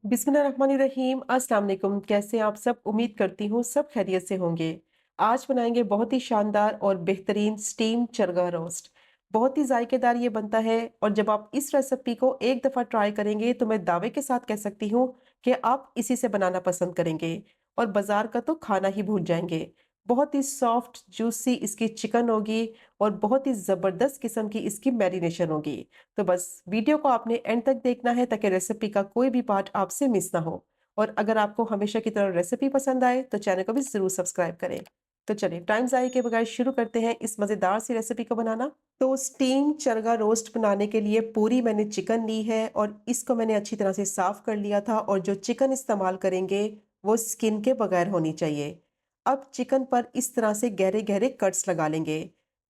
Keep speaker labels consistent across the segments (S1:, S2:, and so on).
S1: बिस्मिल्लाहिर्रहमानिर्रहीम। अस्सलाम वालेकुम। कैसे हैं आप सब? उम्मीद करती हूँ सब खैरियत से होंगे। आज बनाएंगे बहुत ही शानदार और बेहतरीन स्टीम चरगा रोस्ट। बहुत ही जायकेदार ये बनता है और जब आप इस रेसिपी को एक दफ़ा ट्राई करेंगे तो मैं दावे के साथ कह सकती हूँ कि आप इसी से बनाना पसंद करेंगे और बाजार का तो खाना ही भूल जाएंगे। बहुत ही सॉफ्ट जूसी इसकी चिकन होगी और बहुत ही ज़बरदस्त किस्म की इसकी मैरिनेशन होगी। तो बस वीडियो को आपने एंड तक देखना है ताकि रेसिपी का कोई भी पार्ट आपसे मिस ना हो। और अगर आपको हमेशा की तरह रेसिपी पसंद आए तो चैनल को भी ज़रूर सब्सक्राइब करें। तो चलिए टाइम ज़ाया के बगैर शुरू करते हैं इस मज़ेदार सी रेसिपी को बनाना। तो स्टीम चरगा रोस्ट बनाने के लिए पूरी मैंने चिकन ली है और इसको मैंने अच्छी तरह से साफ़ कर लिया था और जो चिकन इस्तेमाल करेंगे वो स्किन के बगैर होनी चाहिए। अब चिकन पर इस तरह से गहरे गहरे कट्स लगा लेंगे।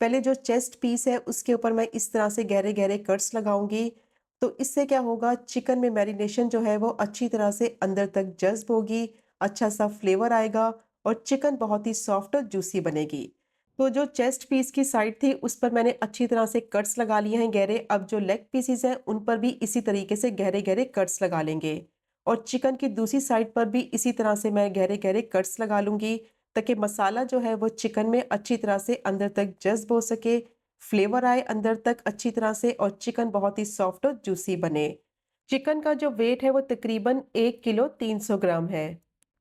S1: पहले जो चेस्ट पीस है उसके ऊपर मैं इस तरह से गहरे गहरे कट्स लगाऊंगी। तो इससे क्या होगा, चिकन में मैरिनेशन जो है वो अच्छी तरह से अंदर तक जज्ब होगी, अच्छा सा फ्लेवर आएगा और चिकन बहुत ही सॉफ्ट और जूसी बनेगी। तो जो चेस्ट पीस की साइड थी उस पर मैंने अच्छी तरह से कट्स लगा लिए हैं गहरे। अब जो लेग पीसीज हैं उन पर भी इसी तरीके से गहरे गहरे कट्स लगा लेंगे और चिकन की दूसरी साइड पर भी इसी तरह से मैं गहरे गहरे कट्स लगा लूंगी ताकि मसाला जो है वो चिकन में अच्छी तरह से अंदर तक जज्ब हो सके, फ्लेवर आए अंदर तक अच्छी तरह से और चिकन बहुत ही सॉफ्ट और जूसी बने। चिकन का जो वेट है वो तकरीबन 1 किलो 300 ग्राम है।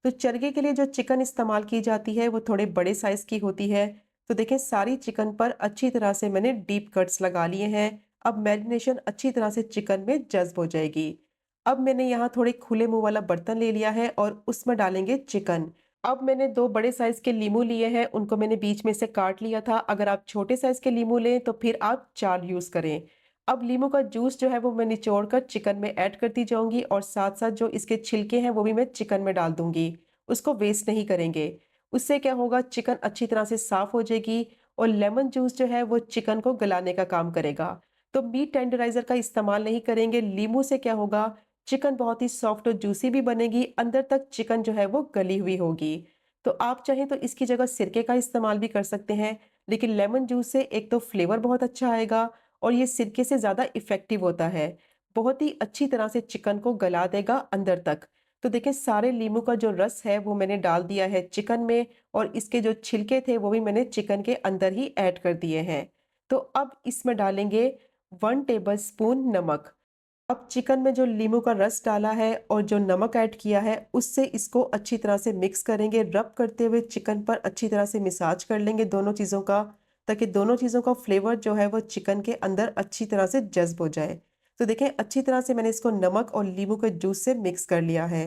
S1: तो चरगे के लिए जो चिकन इस्तेमाल की जाती है वो थोड़े बड़े साइज की होती है। तो देखें सारी चिकन पर अच्छी तरह से मैंने डीप कट्स लगा लिए हैं। अब मैरिनेशन अच्छी तरह से चिकन में जज्ब हो जाएगी। अब मैंने यहाँ थोड़े खुले मुंह वाला बर्तन ले लिया है और उसमें डालेंगे चिकन। अब मैंने 2 बड़े साइज़ के लीमू लिए हैं, उनको मैंने बीच में से काट लिया था। अगर आप छोटे साइज़ के लीमू लें तो फिर आप 4 यूज़ करें। अब लीमू का जूस जो है वो मैं निचोड़ कर चिकन में ऐड करती जाऊँगी और साथ-साथ जो इसके छिलके हैं वो भी मैं चिकन में डाल दूँगी। उसको वेस्ट नहीं करेंगे। उससे क्या होगा, चिकन अच्छी तरह से साफ़ हो जाएगी और लेमन जूस जो है वो चिकन को गलाने का काम करेगा। तो मीट टेंडराइज़र का इस्तेमाल नहीं करेंगे। लीमू से क्या होगा, चिकन बहुत ही सॉफ्ट और जूसी भी बनेगी, अंदर तक चिकन जो है वो गली हुई होगी। तो आप चाहें तो इसकी जगह सिरके का इस्तेमाल भी कर सकते हैं, लेकिन लेमन जूस से एक तो फ्लेवर बहुत अच्छा आएगा और ये सिरके से ज़्यादा इफ़ेक्टिव होता है। बहुत ही अच्छी तरह से चिकन को गला देगा अंदर तक। तो देखिए सारे लीमू का जो रस है वो मैंने डाल दिया है चिकन में और इसके जो छिलके थे वो भी मैंने चिकन के अंदर ही ऐड कर दिए हैं। तो अब इसमें डालेंगे 1 टेबलस्पून नमक। अब चिकन में जो नींबू का रस डाला है और जो नमक ऐड किया है उससे इसको अच्छी तरह से मिक्स करेंगे, रब करते हुए चिकन पर अच्छी तरह से मिसाज कर लेंगे दोनों चीज़ों का, ताकि दोनों चीज़ों का फ्लेवर जो है वो चिकन के अंदर अच्छी तरह से जज्ब हो जाए। तो देखें अच्छी तरह से मैंने इसको नमक और नींबू के जूस से मिक्स कर लिया है।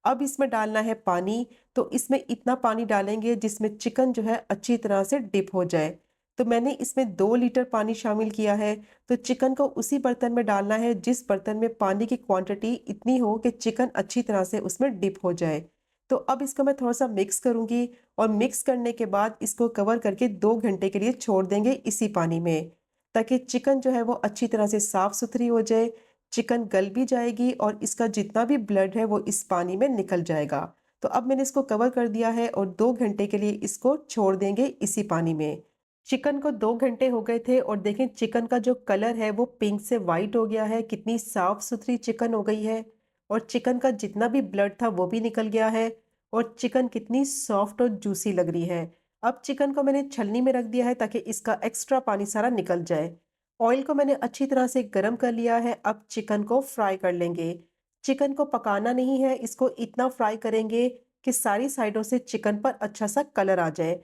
S1: अब इसमें डालना है पानी। तो इसमें इतना पानी डालेंगे जिसमें चिकन जो है अच्छी तरह से डिप हो जाए। तो मैंने इसमें 2 लीटर पानी शामिल किया है। तो चिकन को उसी बर्तन में डालना है जिस बर्तन में पानी की क्वांटिटी इतनी हो कि चिकन अच्छी तरह से उसमें डिप हो जाए। तो अब इसको मैं थोड़ा सा मिक्स करूंगी और मिक्स करने के बाद इसको कवर करके 2 घंटे के लिए छोड़ देंगे इसी पानी में, ताकि चिकन जो है वो अच्छी तरह से साफ सुथरी हो जाए, चिकन गल भी जाएगी और इसका जितना भी ब्लड है वो इस पानी में निकल जाएगा। तो अब मैंने इसको कवर कर दिया है और 2 घंटे के लिए इसको छोड़ देंगे इसी पानी में। चिकन को 2 घंटे हो गए थे और देखें चिकन का जो कलर है वो पिंक से वाइट हो गया है, कितनी साफ सुथरी चिकन हो गई है और चिकन का जितना भी ब्लड था वो भी निकल गया है और चिकन कितनी सॉफ्ट और जूसी लग रही है। अब चिकन को मैंने छलनी में रख दिया है ताकि इसका एक्स्ट्रा पानी सारा निकल जाए। ऑयल को मैंने अच्छी तरह से गर्म कर लिया है। अब चिकन को फ्राई कर लेंगे। चिकन को पकाना नहीं है, इसको इतना फ्राई करेंगे कि सारी साइडों से चिकन पर अच्छा सा कलर आ जाए।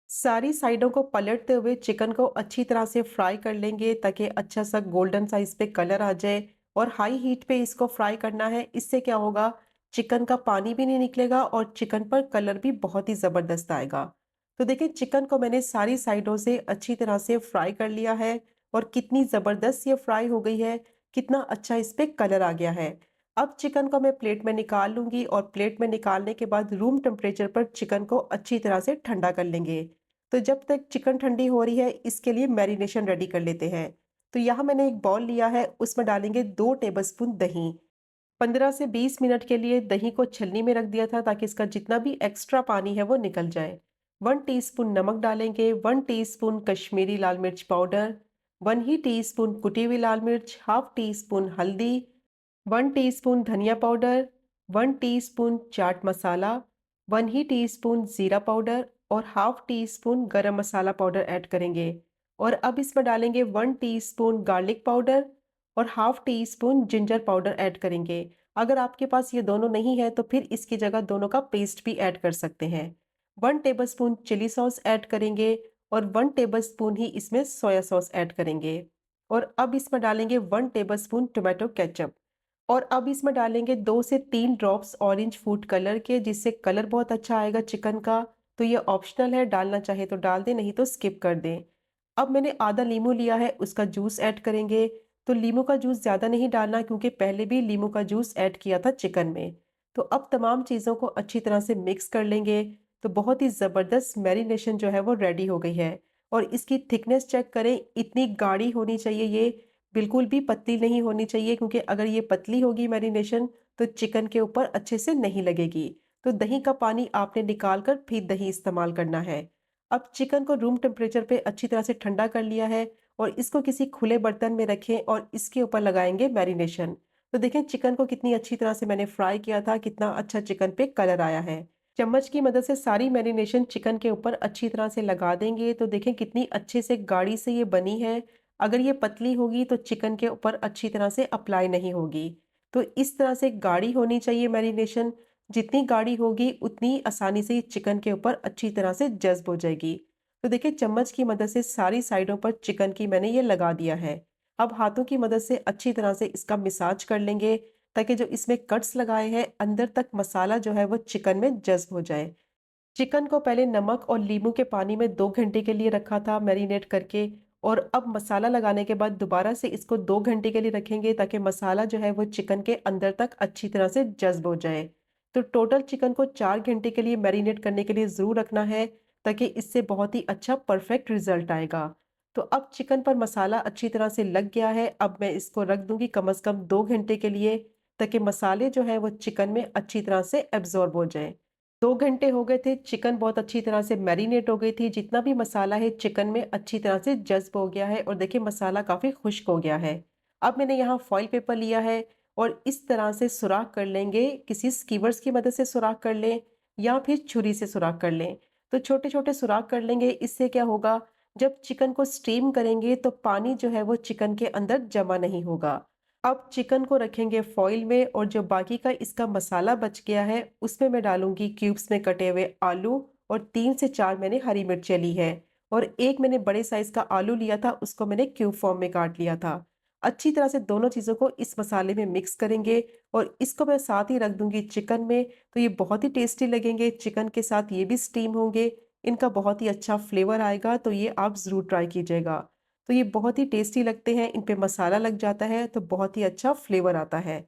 S1: सारी साइडों को पलटते हुए चिकन को अच्छी तरह से फ्राई कर लेंगे ताकि अच्छा सा गोल्डन सा इस पे कलर आ जाए और हाई हीट पे इसको फ्राई करना है। इससे क्या होगा, चिकन का पानी भी नहीं निकलेगा और चिकन पर कलर भी बहुत ही ज़बरदस्त आएगा। तो देखिए चिकन को मैंने सारी साइडों से अच्छी तरह से फ्राई कर लिया है और कितनी ज़बरदस्त ये फ्राई हो गई है, कितना अच्छा इस पे कलर आ गया है। अब चिकन को मैं प्लेट में निकाल लूंगी और प्लेट में निकालने के बाद रूम टेम्परेचर पर चिकन को अच्छी तरह से ठंडा कर लेंगे। तो जब तक चिकन ठंडी हो रही है इसके लिए मैरिनेशन रेडी कर लेते हैं। तो यहाँ मैंने एक बाउल लिया है, उसमें डालेंगे 2 टेबलस्पून दही। 15 से 20 मिनट के लिए दही को छलनी में रख दिया था ताकि इसका जितना भी एक्स्ट्रा पानी है वो निकल जाए। 1 टीस्पून नमक डालेंगे, 1 टीस्पून कश्मीरी लाल मिर्च पाउडर, 1 ही टीस्पून कुटी हुई लाल मिर्च, हाफ टी स्पून हल्दी, 1 टीस्पून धनिया पाउडर, 1 टीस्पून चाट मसाला, 1 ही टीस्पून जीरा पाउडर और हाफ टी स्पून गरम मसाला पाउडर ऐड करेंगे। और अब इसमें डालेंगे 1 टीस्पून गार्लिक पाउडर और half tea spoon ginger powder add करेंगे। अगर आपके पास ये दोनों नहीं है तो फिर इसकी जगह दोनों का पेस्ट भी ऐड कर सकते हैं। 1 टेबलस्पून चिली सॉस ऐड करेंगे और 1 टेबलस्पून ही इसमें सोया सॉस ऐड करेंगे। और अब इसमें डालेंगे 1 टेबलस्पून टोमेटो केचप। और अब इसमें डालेंगे 2 से 3 ड्रॉप्स ऑरेंज फूड कलर के, जिससे कलर बहुत अच्छा आएगा चिकन का। तो ये ऑप्शनल है, डालना चाहे तो डाल दें, नहीं तो स्किप कर दें। अब मैंने आधा नींबू लिया है, उसका जूस ऐड करेंगे। तो नींबू का जूस ज़्यादा नहीं डालना क्योंकि पहले भी नींबू का जूस ऐड किया था चिकन में। तो अब तमाम चीज़ों को अच्छी तरह से मिक्स कर लेंगे। तो बहुत ही ज़बरदस्त मैरिनेशन जो है वो रेडी हो गई है। और इसकी थिकनेस चेक करें, इतनी गाढ़ी होनी चाहिए ये, बिल्कुल भी पतली नहीं होनी चाहिए, क्योंकि अगर ये पतली होगी मैरिनेशन तो चिकन के ऊपर अच्छे से नहीं लगेगी। तो दही का पानी आपने निकाल कर फिर दही इस्तेमाल करना है। अब चिकन को रूम टेम्परेचर पे अच्छी तरह से ठंडा कर लिया है और इसको किसी खुले बर्तन में रखें और इसके ऊपर लगाएंगे मैरिनेशन। तो देखें चिकन को कितनी अच्छी तरह से मैंने फ्राई किया था, कितना अच्छा चिकन पे कलर आया है। चम्मच की मदद से सारी मैरिनेशन चिकन के ऊपर अच्छी तरह से लगा देंगे। तो देखें कितनी अच्छे से गाढ़ी से ये बनी है। अगर ये पतली होगी तो चिकन के ऊपर अच्छी तरह से अप्लाई नहीं होगी। तो इस तरह से गाढ़ी होनी चाहिए मैरिनेशन। जितनी गाढ़ी होगी उतनी आसानी से ये चिकन के ऊपर अच्छी तरह से जज्ब हो जाएगी। तो देखिए चम्मच की मदद से सारी साइडों पर चिकन की मैंने ये लगा दिया है। अब हाथों की मदद से अच्छी तरह से इसका मिसाज कर लेंगे, ताकि जो इसमें कट्स लगाए हैं अंदर तक मसाला जो है वो चिकन में जज्ब हो जाए। चिकन को पहले नमक और नींबू के पानी में 2 घंटे के लिए रखा था मैरिनेट करके। और अब मसाला लगाने के बाद दोबारा से इसको 2 घंटे के लिए रखेंगे, ताकि मसाला जो है वो चिकन के अंदर तक अच्छी तरह से जज्ब हो जाए। तो टोटल चिकन को 4 घंटे के लिए मैरिनेट करने के लिए ज़रूर रखना है, ताकि इससे बहुत ही अच्छा परफेक्ट रिजल्ट आएगा। तो अब चिकन पर मसाला अच्छी तरह से लग गया है। अब मैं इसको रख दूंगी कम से कम 2 घंटे के लिए, ताकि मसाले जो है वो चिकन में अच्छी तरह से एब्जॉर्ब हो जाए। 2 घंटे हो गए थे, चिकन बहुत अच्छी तरह से मैरिनेट हो गई थी, जितना भी मसाला है चिकन में अच्छी तरह से जज़्ब हो गया है और देखिए मसाला काफ़ी खुश्क हो गया है। अब मैंने यहाँ फॉइल पेपर लिया है और इस तरह से सुराख कर लेंगे, किसी स्कीवर्स की मदद से सुराख कर लें या फिर छुरी से सुराख कर लें। तो छोटे-छोटे सुराख कर लेंगे, इससे क्या होगा, जब चिकन को स्टीम करेंगे तो पानी जो है वो चिकन के अंदर जमा नहीं होगा। अब चिकन को रखेंगे फॉइल में और जो बाकी का इसका मसाला बच गया है उसमें मैं डालूंगी क्यूब्स में कटे हुए आलू और 3 से 4 मैंने हरी मिर्चें ली है और एक मैंने बड़े साइज का आलू लिया था, उसको मैंने क्यूब फॉर्म में काट लिया था। अच्छी तरह से दोनों चीज़ों को इस मसाले में मिक्स करेंगे और इसको मैं साथ ही रख दूंगी चिकन में। तो ये बहुत ही टेस्टी लगेंगे, चिकन के साथ ये भी स्टीम होंगे, इनका बहुत ही अच्छा फ्लेवर आएगा। तो ये आप ज़रूर ट्राई कीजिएगा। तो ये बहुत ही टेस्टी लगते हैं, इन पे मसाला लग जाता है तो बहुत ही अच्छा फ्लेवर आता है।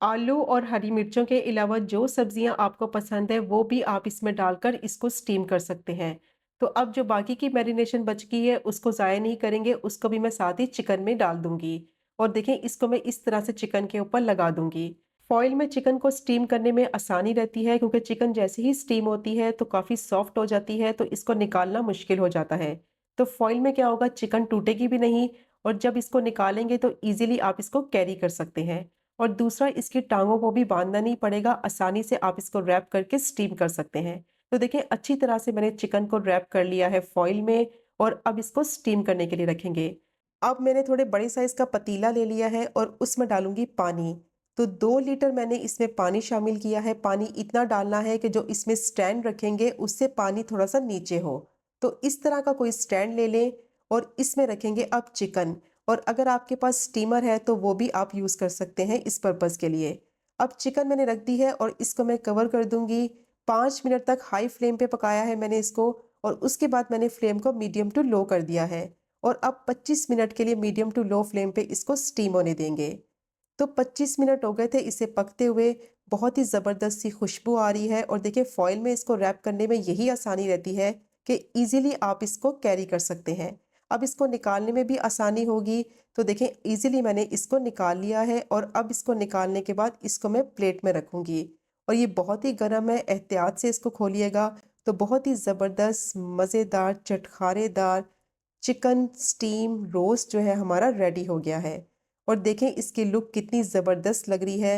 S1: आलू और हरी मिर्चों के अलावा जो सब्जियां आपको पसंद है वो भी आप इसमें डालकर इसको स्टीम कर सकते हैं। तो अब जो बाकी की मैरिनेशन बच गई है उसको ज़ाया नहीं करेंगे, उसको भी मैं साथ ही चिकन में डाल दूंगी। और देखें इसको मैं इस तरह से चिकन के ऊपर लगा दूंगी। फॉइल में चिकन को स्टीम करने में आसानी रहती है, क्योंकि चिकन जैसे ही स्टीम होती है तो काफ़ी सॉफ्ट हो जाती है, तो इसको निकालना मुश्किल हो जाता है। तो फॉइल में क्या होगा, चिकन टूटेगी भी नहीं और जब इसको निकालेंगे तो ईजिली आप इसको कैरी कर सकते हैं। और दूसरा, इसकी टांगों को भी बांधना नहीं पड़ेगा, आसानी से आप इसको रैप करके स्टीम कर सकते हैं। तो देखिए अच्छी तरह से मैंने चिकन को रैप कर लिया है फॉइल में और अब इसको स्टीम करने के लिए रखेंगे। अब मैंने थोड़े बड़े साइज का पतीला ले लिया है और उसमें डालूंगी पानी। तो 2 लीटर मैंने इसमें पानी शामिल किया है। पानी इतना डालना है कि जो इसमें स्टैंड रखेंगे उससे पानी थोड़ा सा नीचे हो। तो इस तरह का कोई स्टैंड ले लें और इसमें रखेंगे अब चिकन। और अगर आपके पास स्टीमर है तो वो भी आप यूज़ कर सकते हैं इस पर्पज़ के लिए। अब चिकन मैंने रख दी है और इसको मैं कवर कर दूंगी। 5 मिनट तक हाई फ्लेम पे पकाया है मैंने इसको और उसके बाद मैंने फ्लेम को मीडियम टू लो कर दिया है। और अब 25 मिनट के लिए मीडियम टू लो फ्लेम पे इसको स्टीम होने देंगे। तो 25 मिनट हो गए थे इसे पकते हुए। बहुत ही ज़बरदस्त सी खुशबू आ रही है और देखिए फॉइल में इसको रैप करने में यही आसानी रहती है कि इजीली आप इसको कैरी कर सकते हैं। अब इसको निकालने में भी आसानी होगी। तो देखें इजीली मैंने इसको निकाल लिया है और अब इसको निकालने के बाद इसको मैं प्लेट में रखूंगी। और ये बहुत ही गर्म है, एहतियात से इसको खोलिएगा। तो बहुत ही ज़बरदस्त मज़ेदार चटखारेदार चिकन स्टीम रोस्ट जो है हमारा रेडी हो गया है। और देखें इसकी लुक कितनी ज़बरदस्त लग रही है।